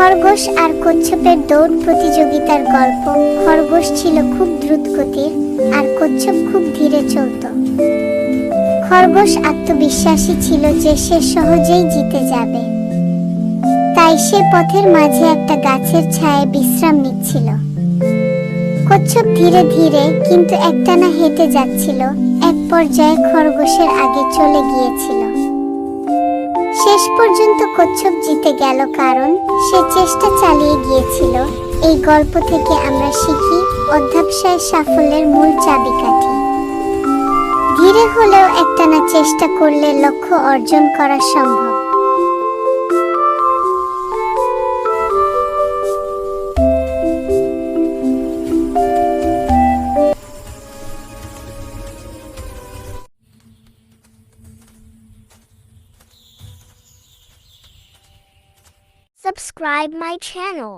খরগোশ আর কচ্ছপের দৌড় প্রতিযোগিতার গল্প। খরগোশ ছিল খুব দ্রুতগতির আর কচ্ছপ খুব ধীরে চলত। খরগোশ আত্মবিশ্বাসী ছিল যে সে সহজেই জিতে যাবে, তাই সে পথের মাঝে একটা গাছের ছায়ায় বিশ্রাম নিচ্ছিল। কচ্ছপ ধীরে ধীরে কিন্তু একটানা হেঁটে যাচ্ছিল। এক পর্যায়ে খরগোশের আগে চলে গিয়েছিল। শেষ পর্যন্ত কচ্ছপ জিতে গেল, কারণ সে চেষ্টা চালিয়ে গিয়েছিল। এই গল্প থেকে আমরা শিখি, অধ্যবসায় সাফল্যের মূল চাবিকাঠি। ধীরে হলেও একটানা চেষ্টা করলে লক্ষ্য অর্জন করা সম্ভব। Subscribe my channel.